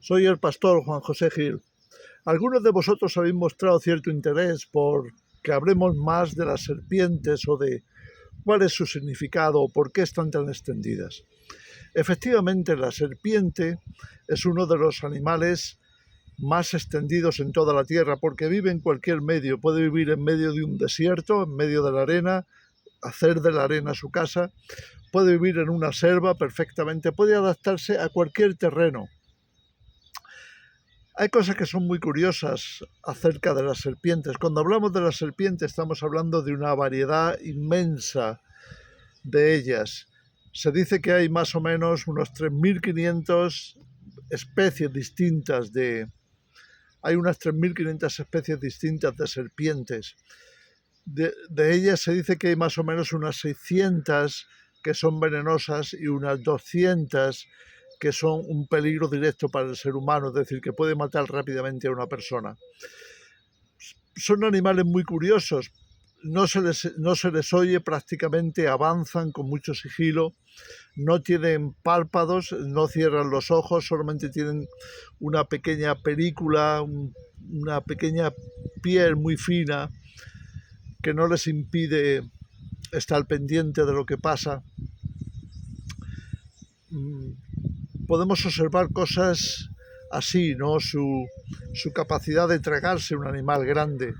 Soy el pastor Juan José Gil. Algunos de vosotros habéis mostrado cierto interés por que hablemos más de las serpientes o de cuál es su significado o por qué están tan extendidas. Efectivamente, la serpiente es uno de los animales más extendidos en toda la tierra porque vive en cualquier medio. Puede vivir en medio de un desierto, en medio de la arena, hacer de la arena su casa. Puede vivir en una selva perfectamente, puede adaptarse a cualquier terreno. Hay cosas que son muy curiosas acerca de las serpientes. Cuando hablamos de las serpientes estamos hablando de una variedad inmensa de ellas. Se dice que hay más o menos unos 3.500 especies distintas Hay unas 3.500 especies distintas de serpientes. De ellas se dice que hay más o menos unas 600 que son venenosas y unas 200 que son un peligro directo para el ser humano, es decir, que puede matar rápidamente a una persona. Son animales muy curiosos, no se les oye prácticamente, avanzan con mucho sigilo, no tienen párpados, no cierran los ojos, solamente tienen una pequeña película, una pequeña piel muy fina que no les impide estar pendiente de lo que pasa. Podemos observar cosas así, ¿no? Su capacidad de tragarse un animal grande.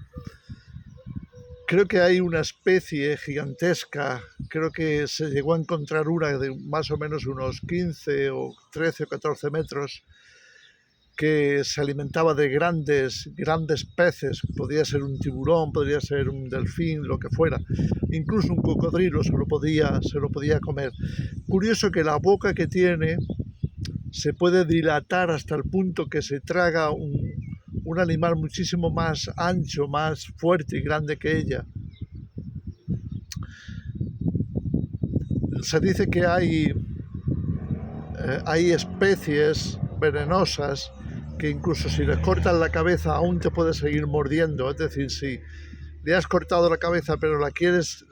Creo que hay una especie gigantesca, creo que se llegó a encontrar una de más o menos unos 15 o 13 o 14 metros, que se alimentaba de grandes peces. Podría ser un tiburón, podría ser un delfín, lo que fuera. Incluso un cocodrilo se lo podía comer. Curioso que la boca que tiene se puede dilatar hasta el punto que se traga un animal muchísimo más ancho, más fuerte y grande que ella. Se dice que hay especies venenosas que incluso si les cortas la cabeza aún te puede seguir mordiendo. Es decir, si le has cortado la cabeza pero la quieres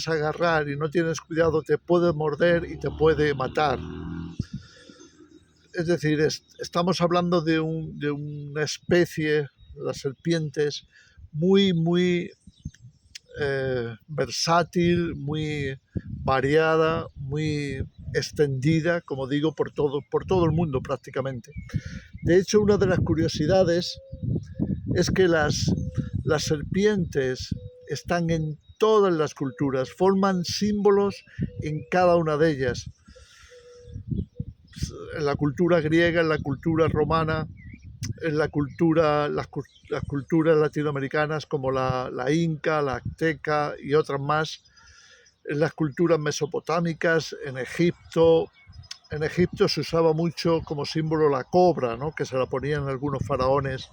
agarrar y no tienes cuidado, te puede morder y te puede matar. Es decir, estamos hablando de una especie, las serpientes, muy versátil, muy variada, muy extendida, como digo, por todo el mundo prácticamente. De hecho, una de las curiosidades es que las serpientes están en todas las culturas, forman símbolos en cada una de ellas. En la cultura griega, en la cultura romana, en las culturas latinoamericanas como la inca, la azteca y otras más, en las culturas mesopotámicas, en Egipto. En Egipto se usaba mucho como símbolo la cobra, ¿no? Que se la ponían algunos faraones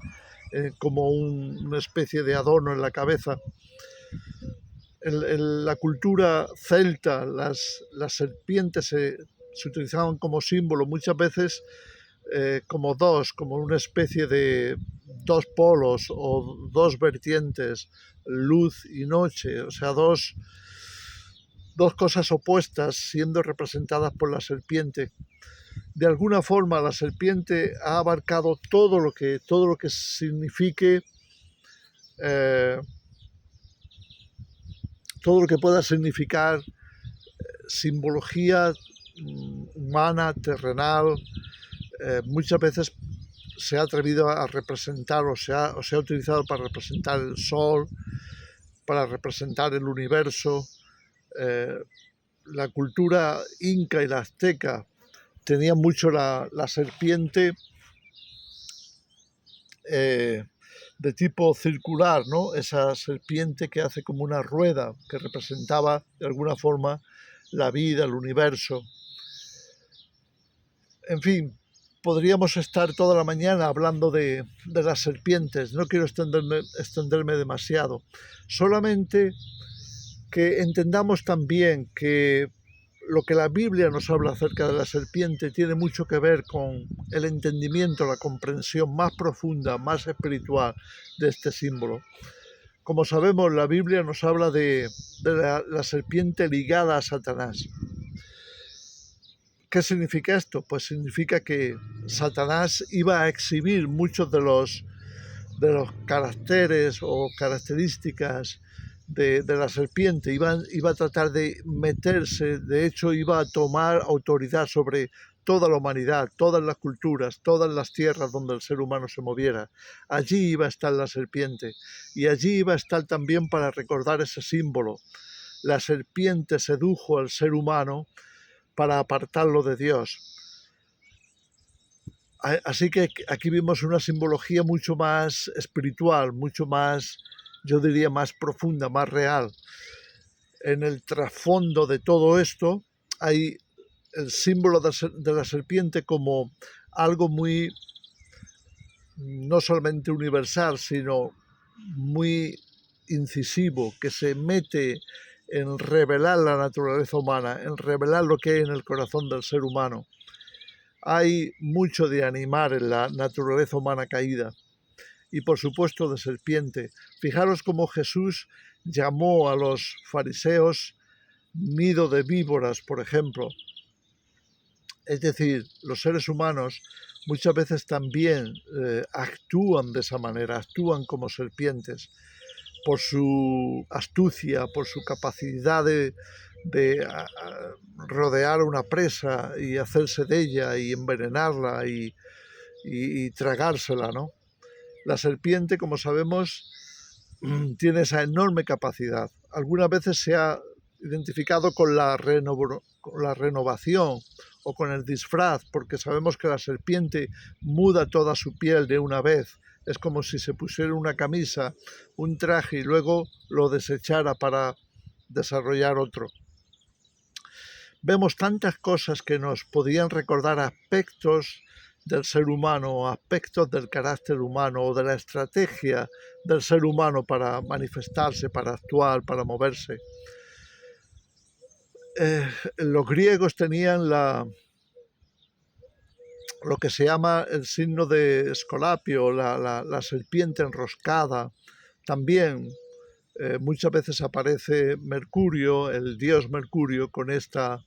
como una especie de adorno en la cabeza. En la cultura celta, las serpientes se utilizaban como símbolo muchas veces como una especie de dos polos o dos vertientes, luz y noche, o sea, dos cosas opuestas siendo representadas por la serpiente. De alguna forma la serpiente ha abarcado todo lo que signifique, todo lo que pueda significar simbología humana, terrenal. Muchas veces se ha atrevido a representar o se ha utilizado para representar el sol, para representar el universo. La cultura inca y la azteca tenía mucho la serpiente de tipo circular, ¿no? Esa serpiente que hace como una rueda, que representaba de alguna forma la vida, el universo. En fin, podríamos estar toda la mañana hablando de las serpientes. No quiero extenderme demasiado. Solamente que entendamos también que lo que la Biblia nos habla acerca de la serpiente tiene mucho que ver con el entendimiento, la comprensión más profunda, más espiritual de este símbolo. Como sabemos, la Biblia nos habla de la serpiente ligada a Satanás. ¿Qué significa esto? Pues significa que Satanás iba a exhibir muchos de los caracteres o características de la serpiente, iba a tratar de meterse, de hecho iba a tomar autoridad sobre toda la humanidad, todas las culturas, todas las tierras donde el ser humano se moviera. Allí iba a estar la serpiente y allí iba a estar también para recordar ese símbolo. La serpiente sedujo al ser humano para apartarlo de Dios. Así que aquí vimos una simbología mucho más espiritual, mucho más, yo diría, más profunda, más real. En el trasfondo de todo esto hay el símbolo de la serpiente como algo muy, no solamente universal, sino muy incisivo, que se mete en revelar la naturaleza humana, en revelar lo que hay en el corazón del ser humano. Hay mucho de animar en la naturaleza humana caída y por supuesto de serpiente. Fijaros cómo Jesús llamó a los fariseos nido de víboras, por ejemplo. Es decir, los seres humanos muchas veces también actúan de esa manera, actúan como serpientes por su astucia, por su capacidad de rodear una presa y hacerse de ella y envenenarla y tragársela, ¿no? La serpiente, como sabemos, tiene esa enorme capacidad. Algunas veces se ha identificado con la renovación o con el disfraz, porque sabemos que la serpiente muda toda su piel de una vez. Es como si se pusiera una camisa, un traje y luego lo desechara para desarrollar otro. Vemos tantas cosas que nos podían recordar aspectos del ser humano, aspectos del carácter humano o de la estrategia del ser humano para manifestarse, para actuar, para moverse. Los griegos tenían lo que se llama el signo de Escolapio, la serpiente enroscada. También muchas veces aparece Mercurio, el dios Mercurio, con este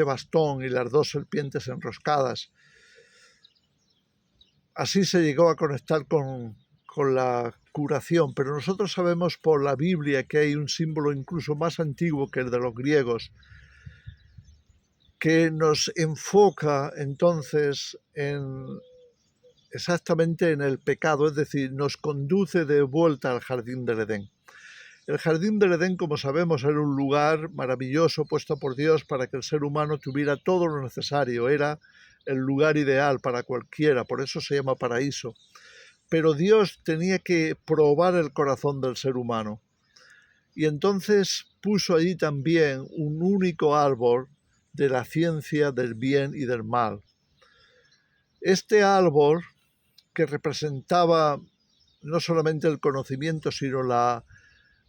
bastón y las dos serpientes enroscadas. Así se llegó a conectar con la curación, pero nosotros sabemos por la Biblia que hay un símbolo incluso más antiguo que el de los griegos, que nos enfoca entonces exactamente en el pecado, es decir, nos conduce de vuelta al jardín del Edén. El jardín del Edén, como sabemos, era un lugar maravilloso puesto por Dios para que el ser humano tuviera todo lo necesario, era el lugar ideal para cualquiera, por eso se llama paraíso. Pero Dios tenía que probar el corazón del ser humano y entonces puso allí también un único árbol de la ciencia del bien y del mal. Este árbol, que representaba no solamente el conocimiento, sino la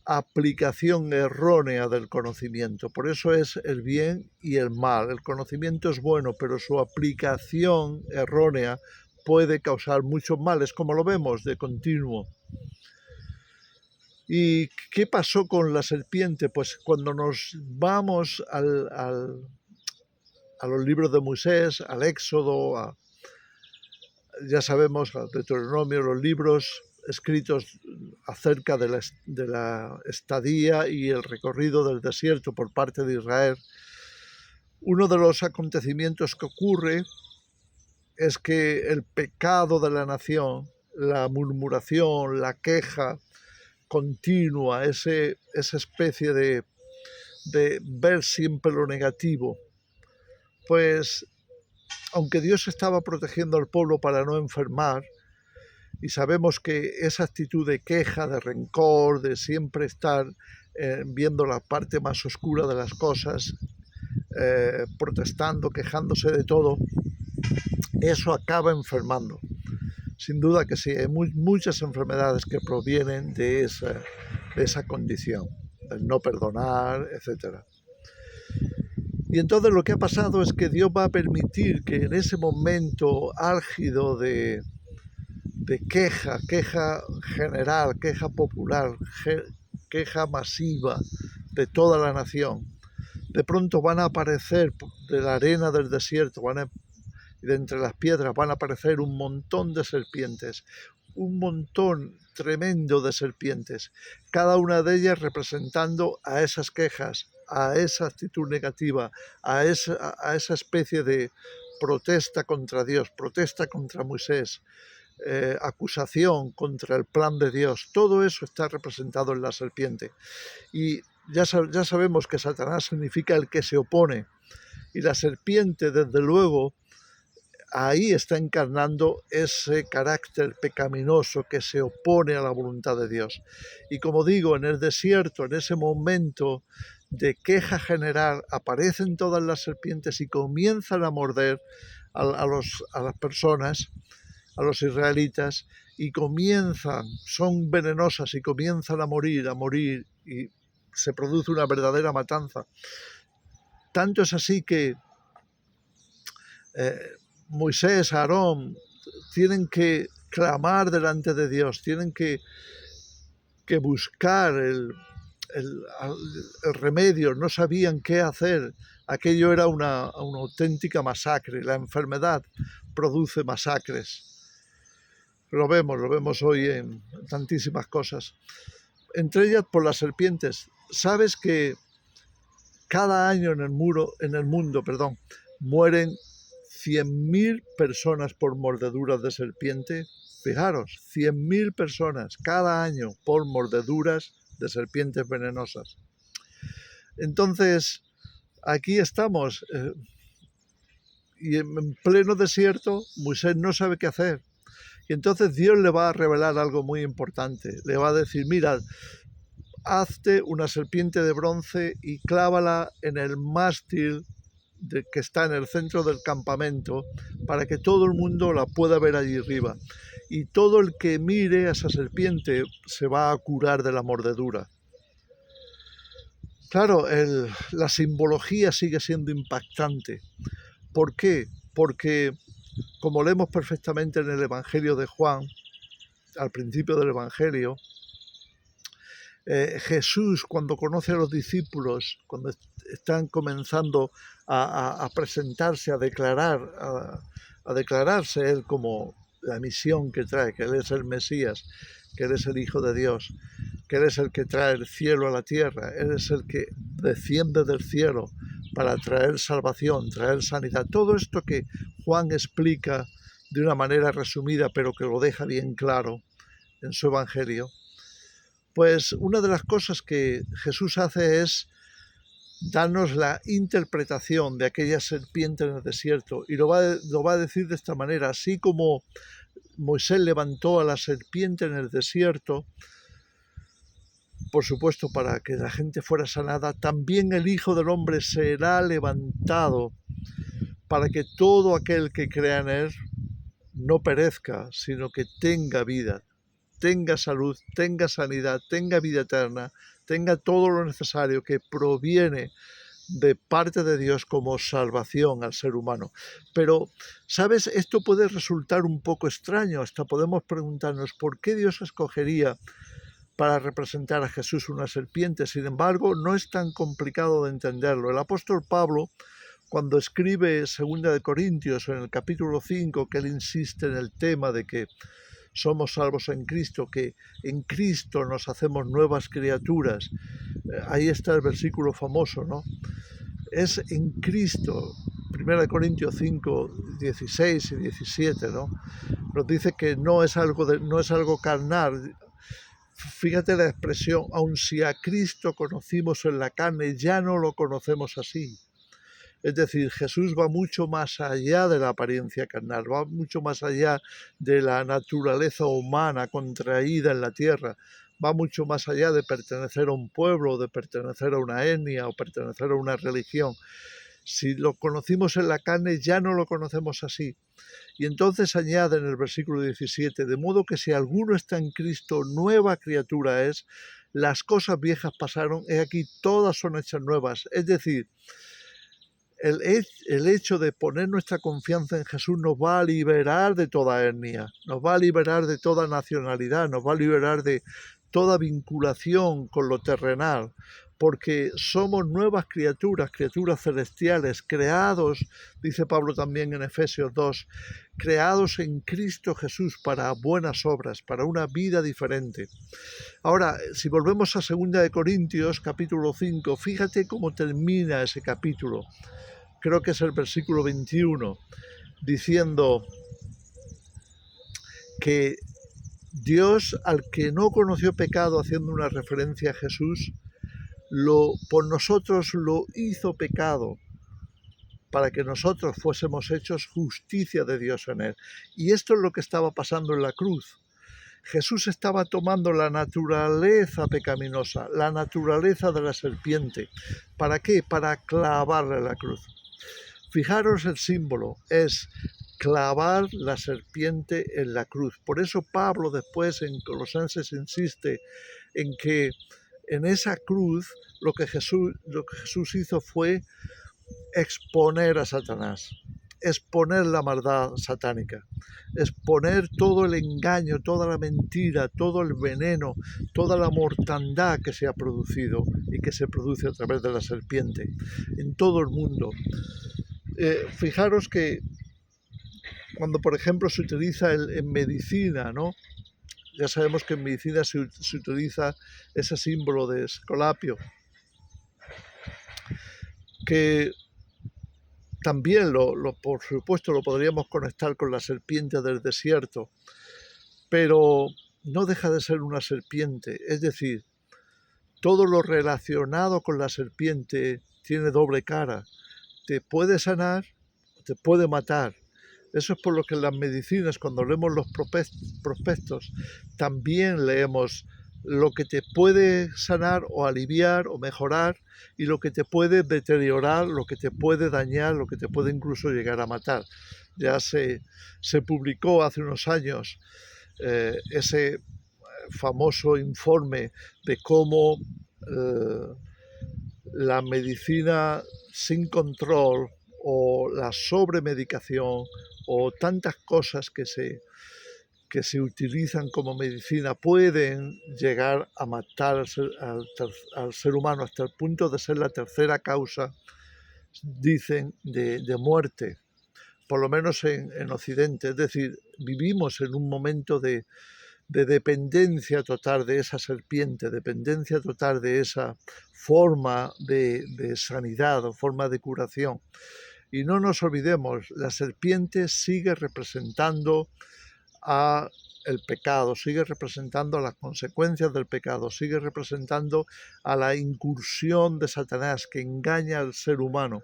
aplicación errónea del conocimiento. Por eso es el bien y el mal. El conocimiento es bueno, pero su aplicación errónea puede causar muchos males, como lo vemos de continuo. ¿Y qué pasó con la serpiente? Pues cuando nos vamos a los libros de Moisés, al Éxodo, ya sabemos, al Deuteronomio, los libros escritos acerca de la estadía y el recorrido del desierto por parte de Israel, uno de los acontecimientos que ocurre es que el pecado de la nación, la murmuración, la queja continua, esa especie de ver siempre lo negativo, pues aunque Dios estaba protegiendo al pueblo para no enfermar, y sabemos que esa actitud de queja, de rencor, de siempre estar viendo la parte más oscura de las cosas, protestando, quejándose de todo, eso acaba enfermando. Sin duda que sí, hay muchas enfermedades que provienen de esa condición, del no perdonar, etc. Y entonces lo que ha pasado es que Dios va a permitir que en ese momento álgido de queja general, queja popular, queja masiva de toda la nación, de pronto van a aparecer de la arena del desierto, de entre las piedras van a aparecer un montón de serpientes, un montón tremendo de serpientes, cada una de ellas representando a esas quejas, a esa actitud negativa, a esa especie de protesta contra Dios, protesta contra Moisés, acusación contra el plan de Dios. Todo eso está representado en la serpiente. Y ya sabemos que Satanás significa el que se opone. Y la serpiente, desde luego, ahí está encarnando ese carácter pecaminoso que se opone a la voluntad de Dios. Y como digo, en el desierto, en ese momento de queja general, aparecen todas las serpientes y comienzan a morder a las personas, a los israelitas, y son venenosas y comienzan a morir, y se produce una verdadera matanza. Tanto es así que Moisés, Aarón, tienen que clamar delante de Dios, tienen que buscar el remedio, no sabían qué hacer. Aquello era una auténtica masacre. La enfermedad produce masacres. Lo vemos hoy en tantísimas cosas. Entre ellas por las serpientes. ¿Sabes que cada año en el mundo mueren 100.000 personas por mordeduras de serpiente? Fijaros, 100.000 personas cada año por mordeduras de serpientes venenosas. Entonces, aquí estamos, y en pleno desierto, Moisés no sabe qué hacer. Y entonces Dios le va a revelar algo muy importante. Le va a decir, mira, hazte una serpiente de bronce y clávala en el mástil que está en el centro del campamento, para que todo el mundo la pueda ver allí arriba. Y todo el que mire a esa serpiente se va a curar de la mordedura. Claro, la simbología sigue siendo impactante. ¿Por qué? Porque, como leemos perfectamente en el Evangelio de Juan, al principio del Evangelio, Jesús, cuando conoce a los discípulos, cuando están comenzando a presentarse, a declararse Él como la misión que trae, que Él es el Mesías, que Él es el Hijo de Dios, que Él es el que trae el cielo a la tierra, Él es el que desciende del cielo para traer salvación, traer sanidad. Todo esto que Juan explica de una manera resumida, pero que lo deja bien claro en su Evangelio, pues una de las cosas que Jesús hace es darnos la interpretación de aquella serpiente en el desierto, y lo va a decir de esta manera: así como Moisés levantó a la serpiente en el desierto, por supuesto para que la gente fuera sanada, también el Hijo del Hombre será levantado para que todo aquel que crea en Él no perezca, sino que tenga vida, tenga salud, tenga sanidad, tenga vida eterna, tenga todo lo necesario que proviene de parte de Dios como salvación al ser humano. Pero, ¿sabes? Esto puede resultar un poco extraño. Hasta podemos preguntarnos por qué Dios escogería para representar a Jesús una serpiente. Sin embargo, no es tan complicado de entenderlo. El apóstol Pablo, cuando escribe 2 Corintios en el capítulo 5, que él insiste en el tema de que somos salvos en Cristo, que en Cristo nos hacemos nuevas criaturas. Ahí está el versículo famoso, ¿no? Es en Cristo, 1 Corintios 5, 16 y 17, ¿no? Nos dice que no es algo carnal. Fíjate la expresión: aun si a Cristo conocimos en la carne, ya no lo conocemos así. Es decir, Jesús va mucho más allá de la apariencia carnal, va mucho más allá de la naturaleza humana contraída en la tierra, va mucho más allá de pertenecer a un pueblo, de pertenecer a una etnia o pertenecer a una religión. Si lo conocimos en la carne, ya no lo conocemos así. Y entonces añade en el versículo 17, de modo que si alguno está en Cristo, nueva criatura es, las cosas viejas pasaron, he aquí todas son hechas nuevas. Es decir, el hecho de poner nuestra confianza en Jesús nos va a liberar de toda etnia, nos va a liberar de toda nacionalidad, nos va a liberar de toda vinculación con lo terrenal, porque somos nuevas criaturas, criaturas celestiales, creados, dice Pablo también en Efesios 2, creados en Cristo Jesús para buenas obras, para una vida diferente. Ahora, si volvemos a 2 de Corintios, capítulo 5, fíjate cómo termina ese capítulo. Creo que es el versículo 21, diciendo que Dios, al que no conoció pecado, haciendo una referencia a Jesús, por nosotros lo hizo pecado, para que nosotros fuésemos hechos justicia de Dios en él. Y esto es lo que estaba pasando en la cruz. Jesús estaba tomando la naturaleza pecaminosa, la naturaleza de la serpiente. ¿Para qué? Para clavarla en la cruz. Fijaros el símbolo, es clavar la serpiente en la cruz. Por eso Pablo después en Colosenses insiste en que en esa cruz lo que Jesús hizo fue exponer a Satanás, exponer la maldad satánica, exponer todo el engaño, toda la mentira, todo el veneno, toda la mortandad que se ha producido y que se produce a través de la serpiente en todo el mundo. Fijaros que cuando, por ejemplo, se utiliza en medicina, ¿no? Ya sabemos que en medicina se utiliza ese símbolo de Escolapio, que también, por supuesto, lo podríamos conectar con la serpiente del desierto, pero no deja de ser una serpiente. Es decir, todo lo relacionado con la serpiente tiene doble cara. Te puede sanar, te puede matar. Eso es por lo que en las medicinas, cuando leemos los prospectos, también leemos lo que te puede sanar o aliviar o mejorar y lo que te puede deteriorar, lo que te puede dañar, lo que te puede incluso llegar a matar. Ya se publicó hace unos años ese famoso informe de cómo la medicina sin control o la sobremedicación o tantas cosas que se utilizan como medicina pueden llegar a matar al ser humano hasta el punto de ser la tercera causa, dicen, de muerte, por lo menos en Occidente. Es decir, vivimos en un momento de dependencia total de esa serpiente, dependencia total de esa forma de sanidad o forma de curación. Y no nos olvidemos, la serpiente sigue representando a el pecado, sigue representando a las consecuencias del pecado, sigue representando a la incursión de Satanás que engaña al ser humano.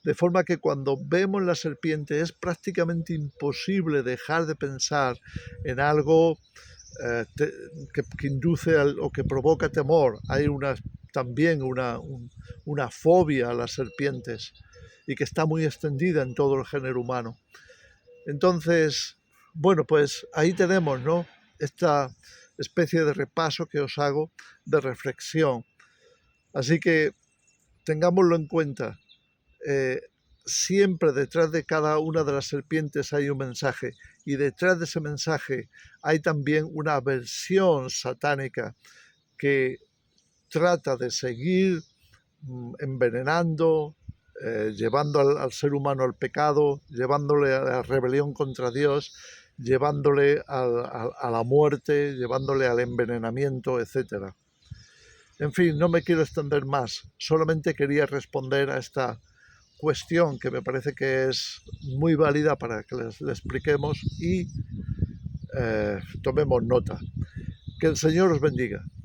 De forma que cuando vemos la serpiente es prácticamente imposible dejar de pensar en algo que induce o que provoca temor. Hay también una fobia a las serpientes y que está muy extendida en todo el género humano. Entonces, bueno, pues ahí tenemos, ¿no?, esta especie de repaso que os hago, de reflexión. Así que tengámoslo en cuenta. Siempre detrás de cada una de las serpientes hay un mensaje, y detrás de ese mensaje hay también una versión satánica que trata de seguir envenenando, llevando al ser humano al pecado, llevándole a la rebelión contra Dios, llevándole a la muerte, llevándole al envenenamiento, etc. En fin, no me quiero extender más, solamente quería responder a esta cuestión que me parece que es muy válida para que le expliquemos y tomemos nota. Que el Señor os bendiga.